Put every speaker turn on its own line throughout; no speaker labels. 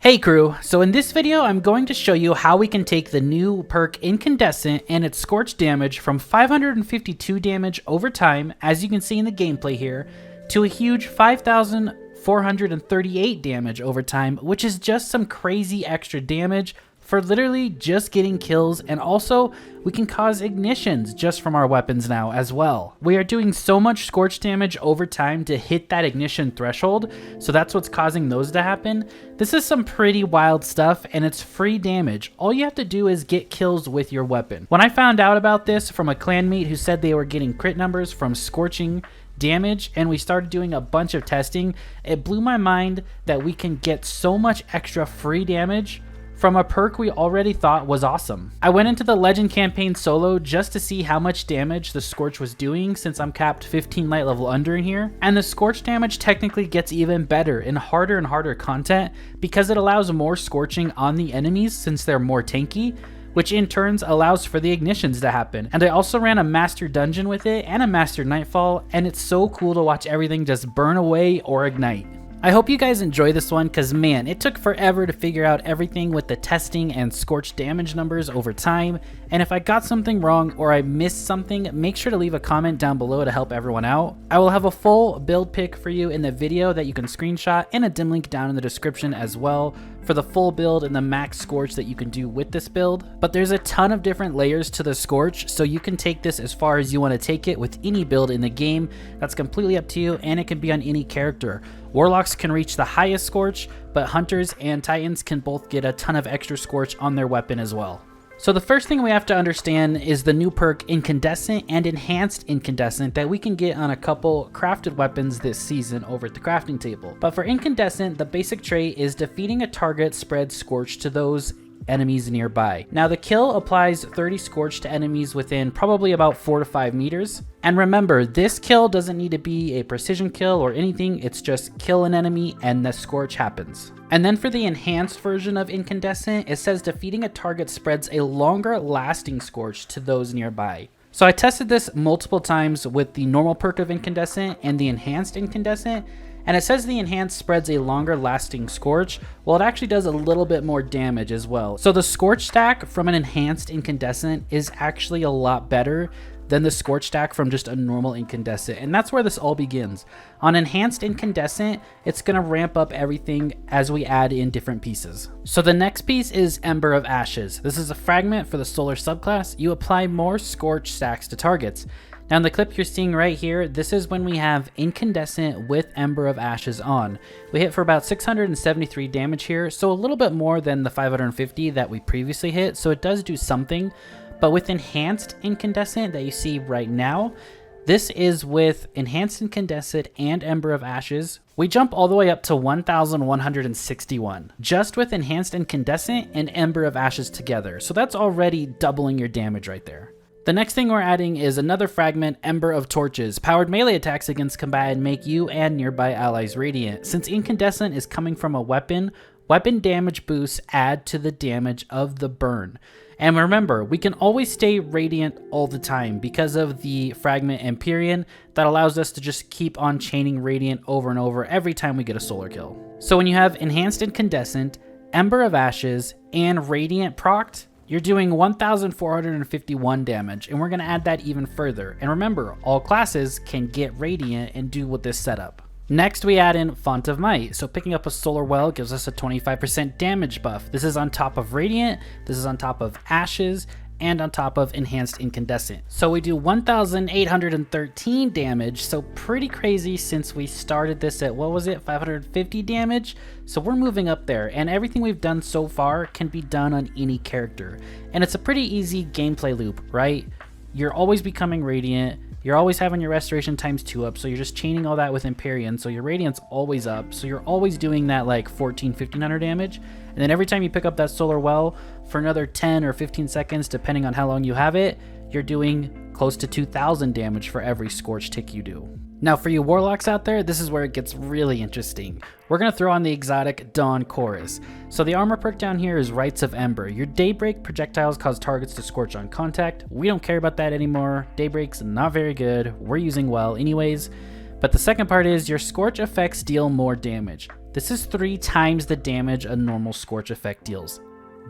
Hey crew, so in this video I'm going to show you how we can take the new perk Incandescent and its Scorch damage from 552 damage over time, as you can see in the gameplay here, to a huge 5,438 damage over time, which is just some crazy extra damage for literally just getting kills, and also we can cause ignitions just from our weapons now as well. We are doing so much Scorch damage over time to hit that ignition threshold, so that's what's causing those to happen. This is some pretty wild stuff, and it's free damage. All you have to do is get kills with your weapon. When I found out about this from a clanmate who said they were getting crit numbers from scorching damage, and we started doing a bunch of testing, it blew my mind that we can get so much extra free damage from a perk we already thought was awesome. I went into the Legend campaign solo just to see how much damage the Scorch was doing, since I'm capped 15 light level under in here, and the Scorch damage technically gets even better in harder and harder content because it allows more scorching on the enemies since they're more tanky, which in turns allows for the ignitions to happen. And I also ran a master dungeon with it and a master nightfall, and it's so cool to watch everything just burn away or ignite. I hope you guys enjoy this one, because man, it took forever to figure out everything with the testing and Scorch damage numbers over time, and if I got something wrong or I missed something, make sure to leave a comment down below to help everyone out. I will have a full build pick for you in the video that you can screenshot, and a dim link down in the description as well for the full build and the max Scorch that you can do with this build. But there's a ton of different layers to the Scorch, so you can take this as far as you want to take it with any build in the game. That's completely up to you, and it can be on any character. Warlocks can reach the highest Scorch, but Hunters and Titans can both get a ton of extra Scorch on their weapon as well. So the first thing we have to understand is the new perk Incandescent and Enhanced Incandescent that we can get on a couple crafted weapons this season over at the crafting table. But for Incandescent, the basic trait is defeating a target spreads Scorch to those enemies nearby. Now the kill applies 30 Scorch to enemies within probably about 4 to 5 meters. And remember, this kill doesn't need to be a precision kill or anything, it's just kill an enemy and the Scorch happens. And then for the enhanced version of Incandescent, it says defeating a target spreads a longer lasting Scorch to those nearby. So I tested this multiple times with the normal perk of Incandescent and the enhanced Incandescent, and it says the enhanced spreads a longer lasting Scorch. Well, it actually does a little bit more damage as well. So the Scorch stack from an enhanced Incandescent is actually a lot better than the Scorch stack from just a normal Incandescent, and that's where this all begins. On Enhanced Incandescent, it's going to ramp up everything as we add in different pieces. So the next piece is Ember of Ashes. This is a fragment for the Solar subclass. You apply more Scorch stacks to targets. Now in the clip you're seeing right here, this is when we have Incandescent with Ember of Ashes on. We hit for about 673 damage here, so a little bit more than the 550 that we previously hit, so it does do something. But with Enhanced Incandescent that you see right now, this is with Enhanced Incandescent and Ember of Ashes, we jump all the way up to 1,161 just with Enhanced Incandescent and Ember of Ashes together. So that's already doubling your damage right there. The next thing we're adding is another fragment, Ember of Torches. Powered melee attacks against combatant make you and nearby allies radiant. Since Incandescent is coming from a weapon, weapon damage boosts add to the damage of the burn. And remember, we can always stay radiant all the time because of the fragment Empyrean that allows us to just keep on chaining radiant over and over every time we get a solar kill. So when you have Enhanced Incandescent, Ember of Ashes, and Radiant procced, you're doing 1,451 damage, and we're going to add that even further. And remember, all classes can get radiant and do with this setup. Next, we add in Font of Might. So picking up a Solar Well gives us a 25% damage buff. This is on top of Radiant, this is on top of Ashes, and on top of Enhanced Incandescent. So we do 1,813 damage, so pretty crazy since we started this at, what was it, 550 damage? So we're moving up there, and everything we've done so far can be done on any character. And it's a pretty easy gameplay loop, right? You're always becoming Radiant, you're always having your restoration ×2 up, so you're just chaining all that with Empyrean, so your Radiant's always up, so you're always doing that like 1,500 damage, and then every time you pick up that Solar Well for another 10 or 15 seconds, depending on how long you have it, you're doing close to 2,000 damage for every Scorch tick you do. Now for you Warlocks out there, this is where it gets really interesting. We're going to throw on the exotic Dawn Chorus. So the armor perk down here is Rites of Ember. Your Daybreak projectiles cause targets to scorch on contact. We don't care about that anymore. Daybreak's not very good. We're using Well anyways. But the second part is your Scorch effects deal more damage. This is 3 times the damage a normal Scorch effect deals.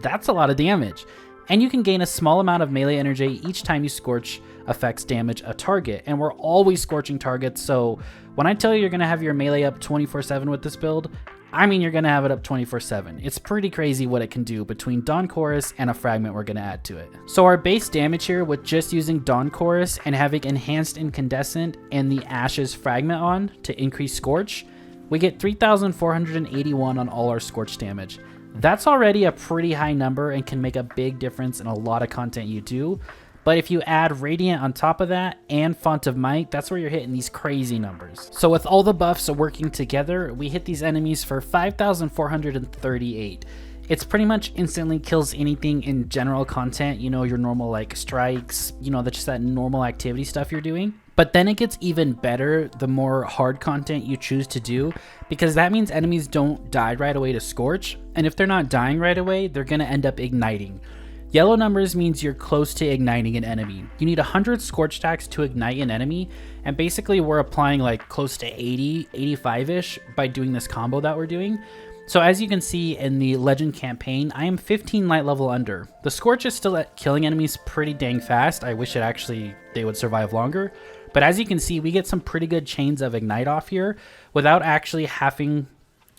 That's a lot of damage. And you can gain a small amount of melee energy each time you Scorch effects damage a target. And we're always scorching targets, so when I tell you you're going to have your melee up 24/7 with this build, I mean you're going to have it up 24/7. It's pretty crazy what it can do between Dawn Chorus and a fragment we're going to add to it. So our base damage here with just using Dawn Chorus and having Enhanced Incandescent and the Ashes fragment on to increase Scorch, we get 3,481 on all our Scorch damage. That's already a pretty high number and can make a big difference in a lot of content you do. But if you add Radiant on top of that and Font of Might, that's where you're hitting these crazy numbers. So with all the buffs working together, we hit these enemies for 5,438. It's pretty much instantly kills anything in general content, you know, your normal like strikes, you know, that's just that normal activity stuff you're doing. But then it gets even better the more hard content you choose to do, because that means enemies don't die right away to Scorch, and if they're not dying right away, they're going to end up igniting. Yellow numbers means you're close to igniting an enemy. You need 100 Scorch stacks to ignite an enemy, and basically we're applying like close to 80, 85-ish by doing this combo that we're doing. So as you can see in the Legend campaign, I am 15 light level under. The Scorch is still at killing enemies pretty dang fast. I wish they would survive longer. But as you can see, we get some pretty good chains of Ignite off here without actually having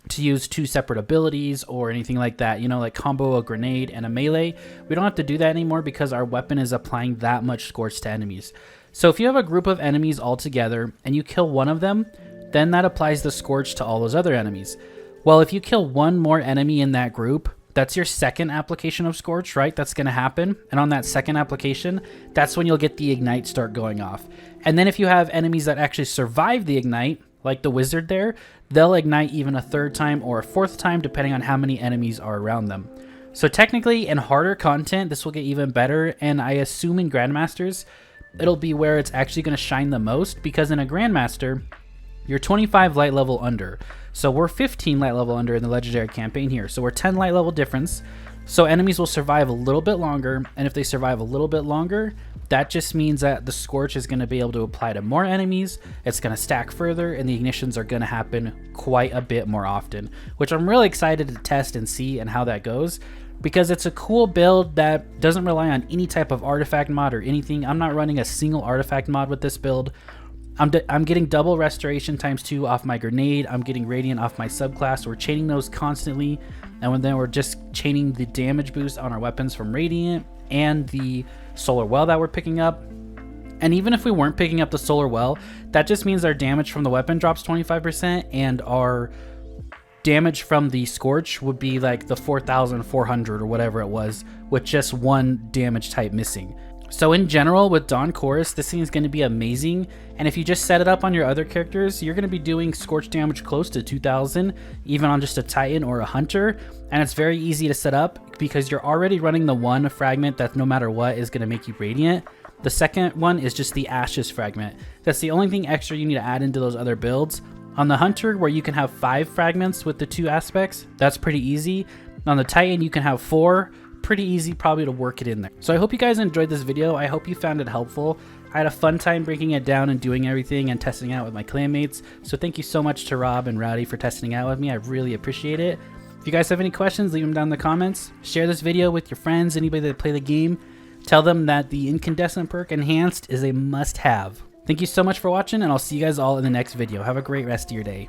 to use 2 separate abilities or anything like that, you know, like combo a grenade and a melee. We don't have to do that anymore because our weapon is applying that much Scorch to enemies. So if you have a group of enemies all together and you kill one of them, then that applies the Scorch to all those other enemies. Well, if you kill one more enemy in that group, that's your second application of Scorch, right? That's going to happen. And on that second application, that's when you'll get the Ignite start going off. And then if you have enemies that actually survive the Ignite, like the wizard there, they'll ignite even a 3rd time or a 4th time, depending on how many enemies are around them. So technically, in harder content, this will get even better. And I assume in Grandmasters, it'll be where it's actually going to shine the most, because in a Grandmaster, you're 25 light level under. So we're 15 light level under in the Legendary campaign here. So we're 10 light level difference. So enemies will survive a little bit longer. And if they survive a little bit longer, that just means that the Scorch is going to be able to apply to more enemies. It's going to stack further, and the ignitions are going to happen quite a bit more often, which I'm really excited to test and see and how that goes, because it's a cool build that doesn't rely on any type of artifact mod or anything. I'm not running a single artifact mod with this build. I'm getting double restoration ×2 off my grenade. I'm getting Radiant off my subclass. We're chaining those constantly, and then we're just chaining the damage boost on our weapons from Radiant and the Solar Well that we're picking up. And even if we weren't picking up the Solar Well, that just means our damage from the weapon drops 25%, and our damage from the Scorch would be like the 4,400 or whatever it was, with just 1 damage type missing. So in general, with Dawn Chorus, this thing is going to be amazing, and if you just set it up on your other characters, you're going to be doing Scorch damage close to 2,000, even on just a Titan or a Hunter, and it's very easy to set up because you're already running the 1 fragment that no matter what is going to make you Radiant. The second one is just the Ashes fragment. That's the only thing extra you need to add into those other builds. On the Hunter, where you can have 5 fragments with the 2 aspects, that's pretty easy. On the Titan, you can have 4. Pretty easy probably to work it in there. So I hope you guys enjoyed this video. I hope you found it helpful. I had a fun time breaking it down and doing everything and testing out with my clanmates. So thank you so much to Rob and Rowdy for testing out with me. I really appreciate it. If you guys have any questions, leave them down in the comments. Share this video with your friends, anybody that play the game. Tell them that the Incandescent perk Enhanced is a must-have. Thank you so much for watching, and I'll see you guys all in the next video. Have a great rest of your day.